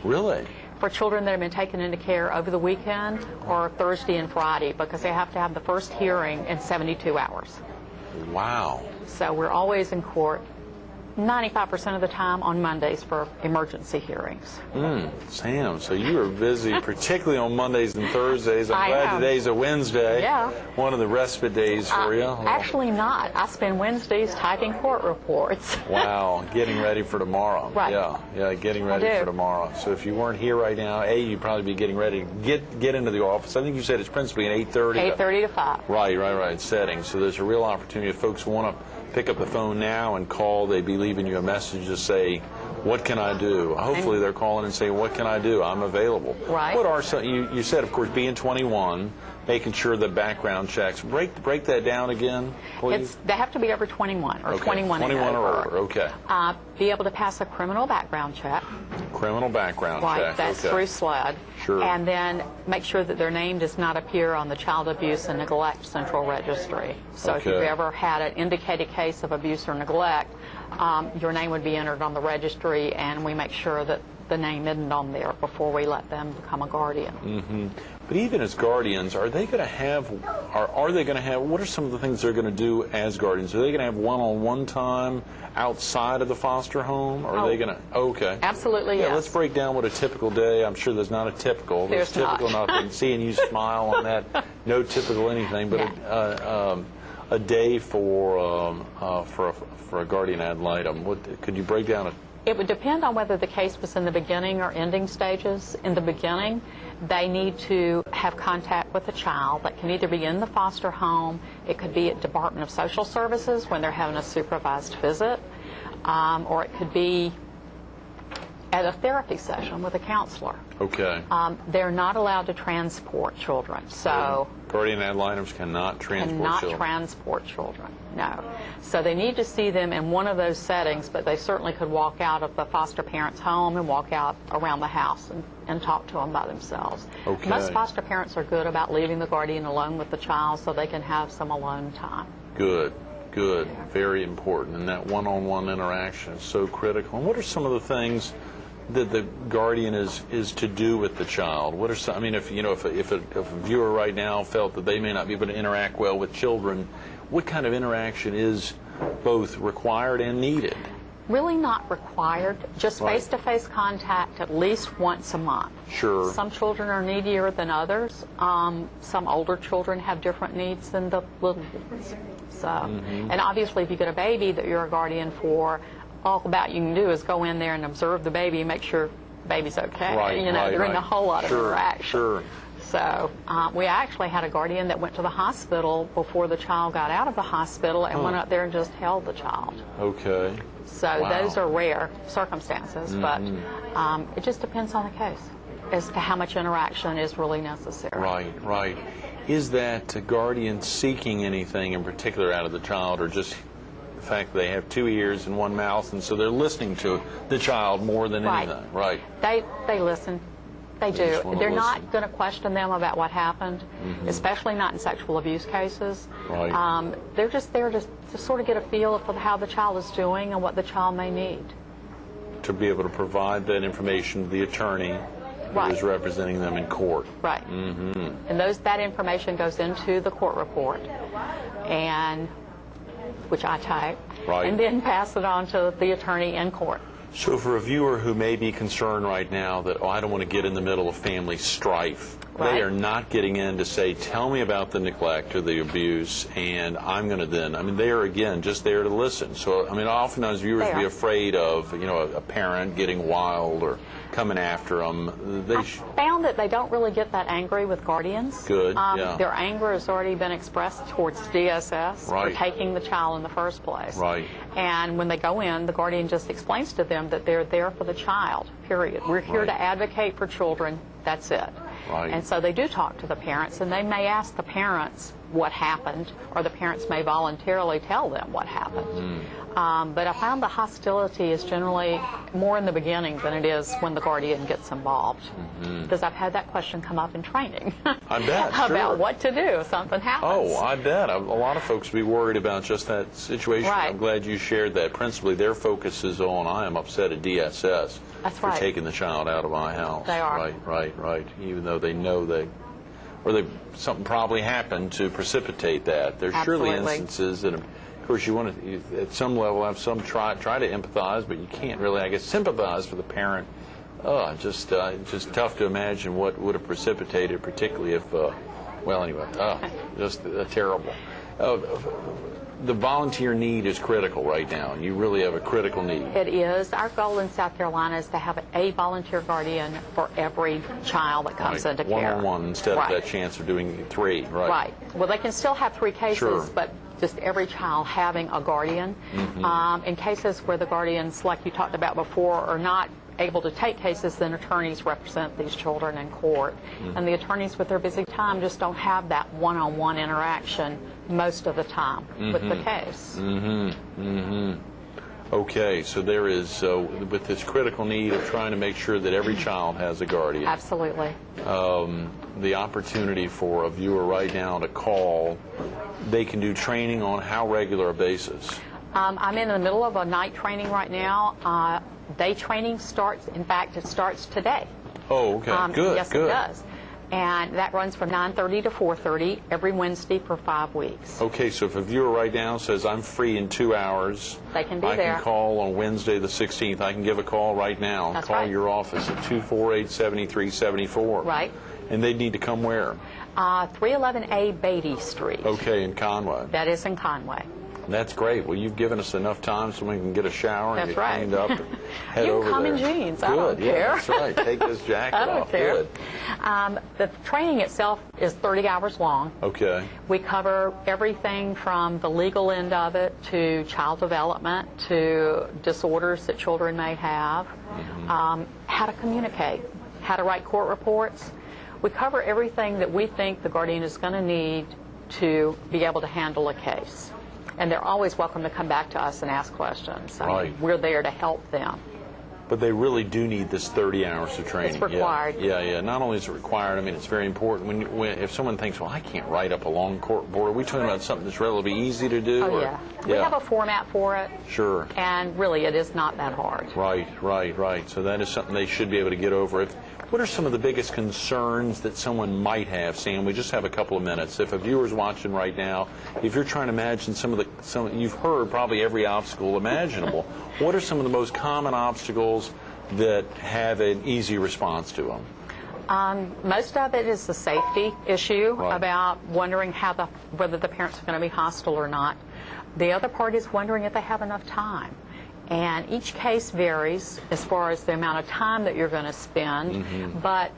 Really? For children that have been taken into care over the weekend or Thursday and Friday, because they have to have the first hearing in 72 hours. Wow. So we're always in court 95% of the time on Mondays for emergency hearings. Sam, so you are busy, particularly on Mondays and Thursdays. I'm glad today's a Wednesday. Yeah. One of the respite days for you. Actually not. I spend Wednesdays typing court reports. Wow, getting ready for tomorrow. Right. Yeah, getting ready for tomorrow. So if you weren't here right now, you'd probably be getting ready to get into the office. I think you said it's principally an 8:30. 8:30 to 5. Right, setting. So there's a real opportunity if folks want to pick up the phone now and call. They'd be leaving you a message to say, what can I do? Hopefully they're calling and saying, what can I do? I'm available. Right. What are some, you said, of course, being 21, making sure the background checks. Break that down again, please. They have to be over 21 or 21 and over. or older, okay. Be able to pass a criminal background check. Criminal background check, Right, that's through SLED. Sure. And then make sure that their name does not appear on the Child Abuse and Neglect Central Registry. So if you've ever had an indicated case of abuse or neglect, your name would be entered on the registry, and we make sure that the name isn't on there before we let them become a guardian. But even as guardians, are they going to have, what are some of the things they're going to do as guardians? Are they going to have one-on-one time outside of the foster home? Or are they going to, okay. Absolutely, yes. Let's break down what a typical day, I'm sure there's not a typical. There's typical not. Nothing. Seeing you smile on that, no typical anything, but a day for a guardian ad litem. Could you break down It would depend on whether the case was in the beginning or ending stages. In the beginning, they need to have contact with the child. That can either be in the foster home, it could be at Department of Social Services when they're having a supervised visit, or it could be at a therapy session with a counselor. Okay. They're not allowed to transport children, so... Guardian ad litems cannot transport children. Transport children, no. So they need to see them in one of those settings, but they certainly could walk out of the foster parent's home and walk out around the house and talk to them by themselves. Okay. Most foster parents are good about leaving the guardian alone with the child so they can have some alone time. Good. Very important. And that one-on-one interaction is so critical. And what are some of the things that the guardian is to do with the child? What are some, I mean, if a viewer right now felt that they may not be able to interact well with children, what kind of interaction is both required and needed? Really not required, just face-to-face contact at least once a month. Sure. Some children are needier than others. Some older children have different needs than the little ones. So, and obviously if you get a baby that you're a guardian for, all about you can do is go in there and observe the baby and make sure the baby's okay. There isn't a whole lot of interaction. Sure. So we actually had a guardian that went to the hospital before the child got out of the hospital and went up there and just held the child. Okay. So those are rare circumstances, but it just depends on the case as to how much interaction is really necessary. Right. Is that guardian seeking anything in particular out of the child, or just the fact that they have 2 ears and 1 mouth, and so they're listening to the child more than anything? Right. They listen. They do. They're not going to question them about what happened, especially not in sexual abuse cases. Right. They're just there to sort of get a feel for how the child is doing and what the child may need. To be able to provide that information to the attorney who is representing them in court. Right. And that information goes into the court report, and which I type, and then pass it on to the attorney in court. So for a viewer who may be concerned right now that, I don't want to get in the middle of family strife, they are not getting in to say, tell me about the neglect or the abuse, and I'm going to they are, again, just there to listen. So, oftentimes viewers be afraid of, a parent getting wild or coming after them. I found that they don't really get that angry with guardians. Good, Their anger has already been expressed towards DSS for taking the child in the first place. Right. And when they go in, the guardian just explains to them that they're there for the child, period. We're here to advocate for children, that's it. Right. And so they do talk to the parents, and they may ask the parents, what happened, or the parents may voluntarily tell them what happened. But I found the hostility is generally more in the beginning than it is when the guardian gets involved. Because I've had that question come up in training. I bet, sure. About what to do if something happens. Oh, I bet. A lot of folks would be worried about just that situation. Right. I'm glad you shared that. Principally, their focus is on, I am upset at DSS That's for right. taking the child out of my house. They are. Right. Even though they know something probably happened to precipitate that. There's surely Absolutely. instances that, of course, you want to, at some level, have some try to empathize, but you can't really, I guess, sympathize for the parent. Just tough to imagine what would have precipitated, particularly if, well, anyway, just terrible. The volunteer need is critical right now. You really have a critical need. It is. Our goal in South Carolina is to have a volunteer guardian for every child that comes into care. One-on-one instead of that chance of doing 3, right? Right. Well, they can still have 3 cases, Sure. but just every child having a guardian. In cases where the guardians, like you talked about before, are not able to take cases, then attorneys represent these children in court. And the attorneys, with their busy time, just don't have that one-on-one interaction most of the time with the case. Okay, so there is, with this critical need of trying to make sure that every child has a guardian. Absolutely. The opportunity for a viewer right now to call, they can do training on how regular a basis? I'm in the middle of a night training right now. Day training starts, in fact, it starts today. Oh, okay, good, Yes, good. it does. And that runs from 9:30 to 4:30 every Wednesday for 5 weeks. Okay, so if a viewer right now says, I'm free in 2 hours, They can be I there. can call on Wednesday the 16th. I can give a call right now. That's call right. your office at 248-7374. Right. And they'd need to come where? 311A Beatty Street. Okay, in Conway. That is in Conway. That's great. Well, you've given us enough time so we can get a shower and That's get right. cleaned up and head You can over come there. in jeans. Good. I don't Yeah, care. that's right. Take this jacket I don't off. care. Good. The training itself is 30 hours long. Okay. We cover everything from the legal end of it to child development to disorders that children may have, how to communicate, how to write court reports. We cover everything that we think the guardian is going to need to be able to handle a case. And they're always welcome to come back to us and ask questions. I mean, we're there to help them. But they really do need this 30 hours of training. It's required. Yeah. Not only is it required, I mean, it's very important. If someone thinks, well, I can't write up a long court report, are we talking about something that's relatively easy to do? Oh, yeah. We have a format for it. Sure. And really, it is not that hard. Right. So that is something they should be able to get over. What are some of the biggest concerns that someone might have, Sam? We just have a couple of minutes. If a viewer's watching right now, if you're trying to imagine you've heard probably every obstacle imaginable. What are some of the most common obstacles that have an easy response to them? Most of it is the safety issue about wondering whether the parents are going to be hostile or not. The other part is wondering if they have enough time. And each case varies as far as the amount of time that you're going to spend. But,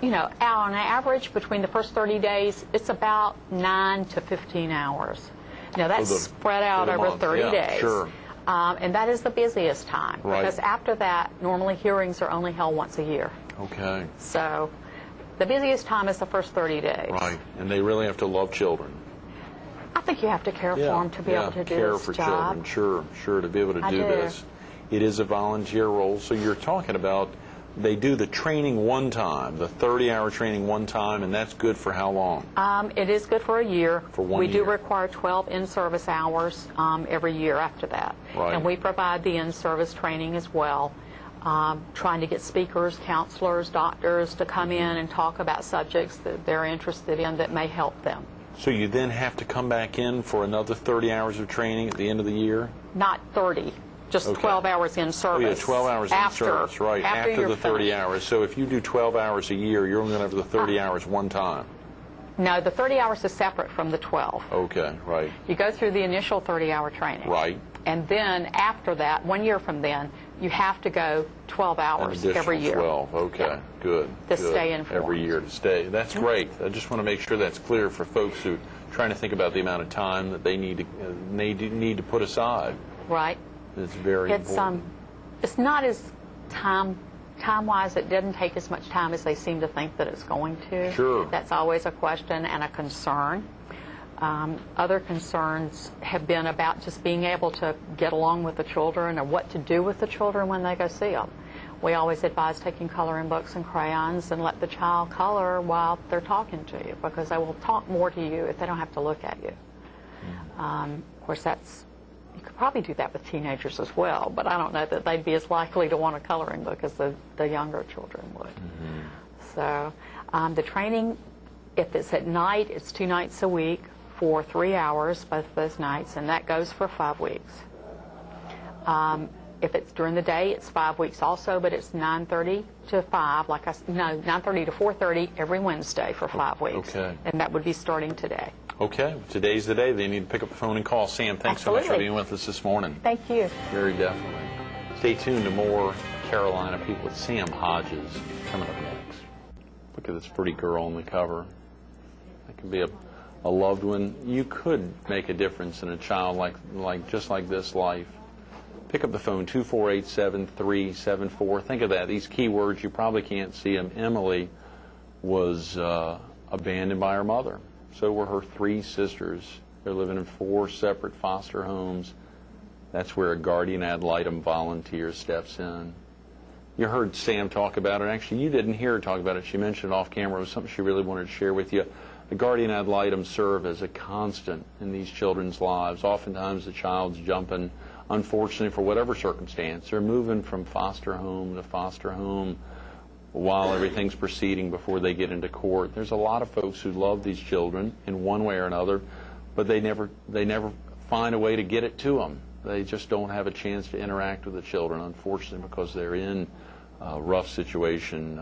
on average, between the first 30 days, it's about 9 to 15 hours. Now, that's spread out over 30 days. Sure. And that is the busiest time. Because after that, normally hearings are only held once a year. Okay. So the busiest time is the first 30 days. Right. And they really have to love children. I think you have to care for them to be able to do care this for job. children, sure, to be able to do this. It is a volunteer role, so you're talking about they do the training one time, the 30-hour training one time, and that's good for how long? It is good for a year. For 1 we year. do require 12 in-service hours every year after that. Right. And we provide the in-service training as well, trying to get speakers, counselors, doctors to come in and talk about subjects that they're interested in that may help them. So you then have to come back in for another 30 hours of training at the end of the year? Not 30, just 12 hours in service. Oh, yeah, 12 hours in service, right, after the 30 hours. So if you do 12 hours a year, you're only going to have the 30 hours one time. No, the 30 hours is separate from the 12. Okay, right. You go through the initial 30-hour training. Right. And then after that, 1 year from then, you have to go 12 hours every year. 12, okay, good. To stay informed. Every year to stay. That's great. I just want to make sure that's clear for folks who are trying to think about the amount of time that they need to put aside. Right. It's very important. It's not as time-wise, it didn't take as much time as they seem to think that it's going to. Sure. That's always a question and a concern. Other concerns have been about just being able to get along with the children or what to do with the children when they go see them. We always advise taking coloring books and crayons and let the child color while they're talking to you, because they will talk more to you if they don't have to look at you. Of course, you could probably do that with teenagers as well, but I don't know that they'd be as likely to want a coloring book as the younger children would. So the training, if it's at night, it's 2 nights a week for 3 hours, both of those nights, and that goes for 5 weeks. If it's during the day, it's 5 weeks also, but it's 9:30 to 5, 9:30 to 4:30 every Wednesday for 5 weeks. Okay. And that would be starting today. Okay, today's the day. They need to pick up the phone and call. Sam, thanks so much for being with us this morning. Thank you. Very definitely. Stay tuned to more Carolina People with Sam Hodges coming up next. Look at this pretty girl on the cover. That could be a loved one. You could make a difference in a child just like this life. Pick up the phone, 248-7374. Think of that. These key words, you probably can't see them. Emily was abandoned by her mother. So were her 3 sisters. They're living in 4 separate foster homes. That's where a guardian ad litem volunteer steps in. You heard Sam talk about it. Actually, you didn't hear her talk about it. She mentioned it off camera. It was something she really wanted to share with you. The guardian ad litem serve as a constant in these children's lives. Oftentimes the child's jumping, unfortunately, for whatever circumstance. They're moving from foster home to foster home while everything's proceeding before they get into court. There's a lot of folks who love these children in one way or another, but they never find a way to get it to them. They just don't have a chance to interact with the children, unfortunately, because they're in a rough situation.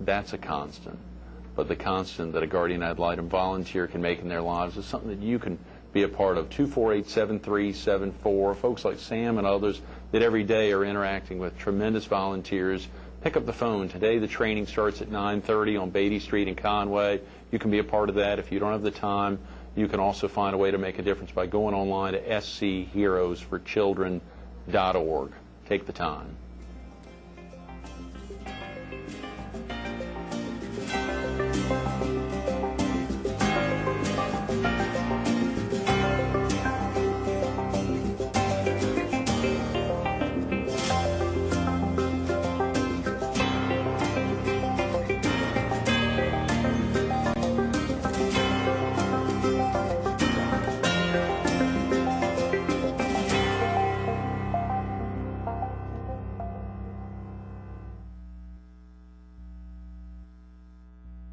That's a constant. But the constant that a guardian ad litem volunteer can make in their lives is something that you can be a part of. 248-7374. Folks like Sam and others that every day are interacting with tremendous volunteers. Pick up the phone. Today the training starts at 9:30 on Beatty Street in Conway. You can be a part of that. If you don't have the time, you can also find a way to make a difference by going online to scheroesforchildren.org. Take the time.